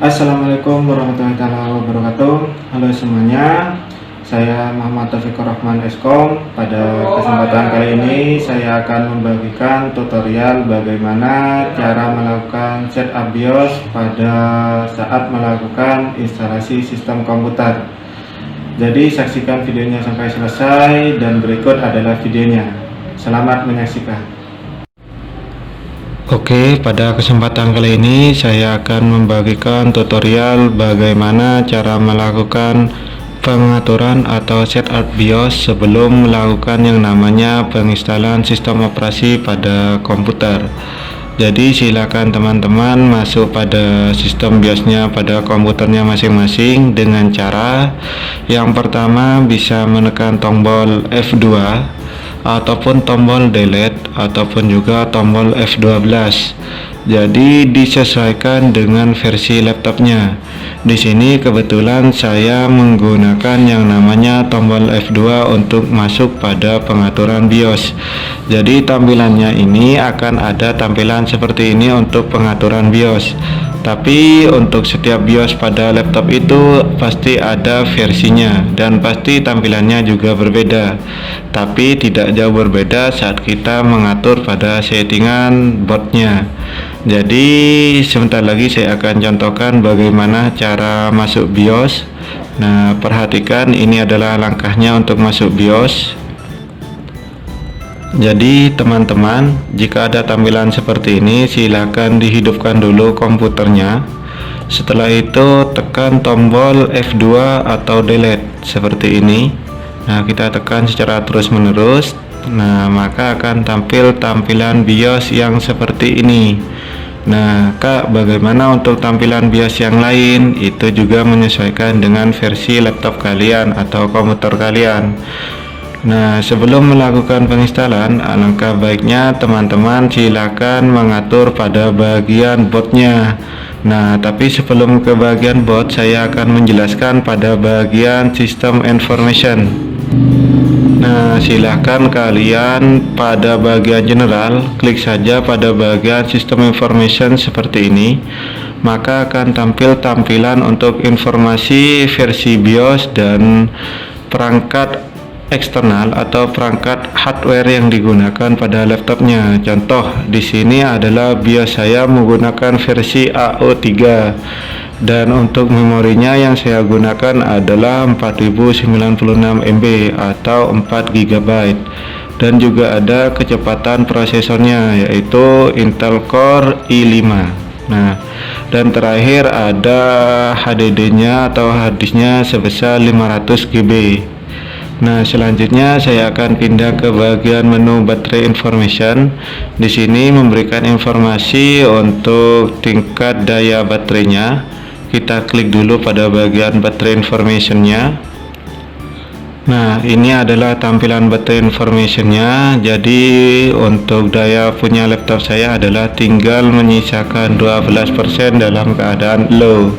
Assalamualaikum warahmatullahi wabarakatuh. Halo semuanya, saya Muhammad Taufikur Rahman Eskom. Pada kesempatan kali ini saya akan membagikan tutorial bagaimana cara melakukan setup BIOS pada saat melakukan instalasi sistem komputer. Jadi saksikan videonya sampai selesai dan berikut adalah videonya. Selamat menyaksikan. Oke, pada kesempatan kali ini saya akan membagikan tutorial bagaimana cara melakukan pengaturan atau setup BIOS sebelum melakukan yang namanya penginstalan sistem operasi pada komputer. Jadi silakan teman-teman masuk pada sistem BIOS-nya pada komputernya masing-masing dengan cara yang pertama bisa menekan tombol F2 ataupun tombol delete ataupun juga tombol F12. Jadi disesuaikan dengan versi laptopnya. Di sini kebetulan saya menggunakan yang namanya tombol F2 untuk masuk pada pengaturan BIOS. Jadi tampilannya ini akan ada tampilan seperti ini untuk pengaturan BIOS. Tapi untuk setiap BIOS pada laptop itu pasti ada versinya dan pasti tampilannya juga berbeda. Tapi tidak jauh berbeda saat kita mengatur pada settingan boardnya. Jadi sebentar lagi saya akan contohkan bagaimana cara masuk BIOS. Nah, perhatikan ini adalah langkahnya untuk masuk BIOS. Jadi teman-teman, jika ada tampilan seperti ini silakan dihidupkan dulu komputernya. Setelah itu tekan tombol F2 atau delete seperti ini. Nah, kita tekan secara terus-menerus. Nah, maka akan tampil tampilan BIOS yang seperti ini. Nah, Kak, bagaimana untuk tampilan BIOS yang lain? Itu juga menyesuaikan dengan versi laptop kalian atau komputer kalian. Nah, sebelum melakukan penginstalan, alangkah baiknya teman-teman silakan mengatur pada bagian boardnya. Nah, tapi sebelum ke bagian board, saya akan menjelaskan pada bagian system information. Nah, silakan kalian pada bagian general, klik saja pada bagian system information seperti ini. Maka akan tampil tampilan untuk informasi versi BIOS dan perangkat eksternal atau perangkat hardware yang digunakan pada laptopnya. Contoh di sini adalah BIOS saya menggunakan versi AO3 dan untuk memorinya yang saya gunakan adalah 4096 MB atau 4 GB dan juga ada kecepatan prosesornya yaitu Intel Core i5. Nah, dan terakhir ada HDD-nya atau harddisknya sebesar 500 GB. Nah, selanjutnya saya akan pindah ke bagian menu baterai information. Di sini memberikan informasi untuk tingkat daya baterainya. Kita klik dulu pada bagian baterai information-nya. Nah, ini adalah tampilan baterai information-nya. Jadi untuk daya punya laptop saya adalah tinggal menyisakan 12% dalam keadaan low.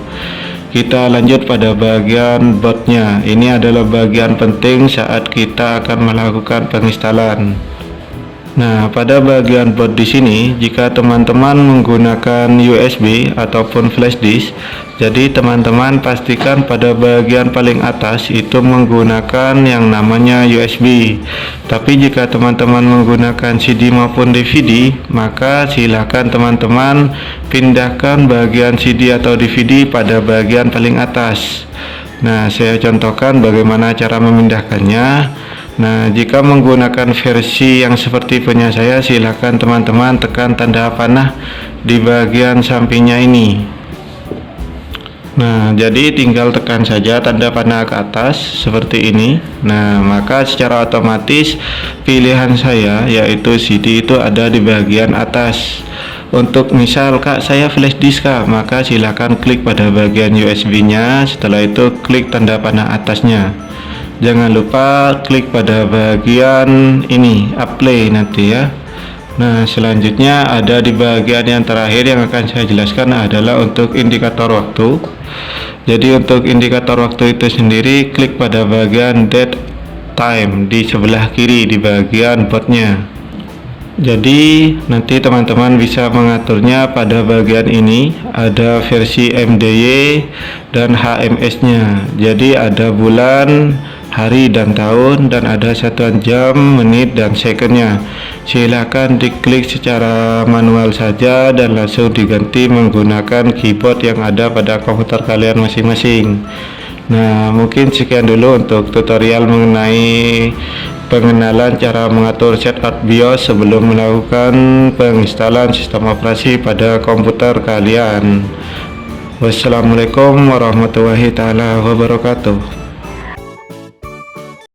Kita lanjut pada bagian boardnya. Ini adalah bagian penting saat kita akan melakukan penginstalan. Nah, pada bagian board di sini, jika teman-teman menggunakan USB ataupun flash disk, jadi teman-teman pastikan pada bagian paling atas itu menggunakan yang namanya USB. Tapi jika teman-teman menggunakan CD maupun DVD, maka silakan teman-teman pindahkan bagian CD atau DVD pada bagian paling atas. Nah, saya contohkan bagaimana cara memindahkannya. Nah, jika menggunakan versi yang seperti punya saya, silakan teman-teman tekan tanda panah di bagian sampingnya ini. Nah, jadi tinggal tekan saja tanda panah ke atas seperti ini. Nah, maka secara otomatis pilihan saya yaitu CD itu ada di bagian atas. Untuk misal Kak saya flash disk Kak, maka silakan klik pada bagian USB-nya. Setelah itu klik tanda panah atasnya. Jangan lupa klik pada bagian ini apply nanti ya. Nah, selanjutnya ada di bagian yang terakhir yang akan saya jelaskan adalah untuk indikator waktu. Jadi untuk indikator waktu itu sendiri klik pada bagian date time di sebelah kiri di bagian boardnya. Jadi nanti teman-teman bisa mengaturnya pada bagian ini, ada versi MDY dan HMS-nya. Jadi ada bulan, hari dan tahun, dan ada satuan jam, menit dan secondnya. Silakan diklik secara manual saja dan langsung diganti menggunakan keyboard yang ada pada komputer kalian masing-masing. Nah, mungkin sekian dulu untuk tutorial mengenai pengenalan cara mengatur setup BIOS sebelum melakukan penginstalan sistem operasi pada komputer kalian. Wassalamualaikum warahmatullahi taala wabarakatuh.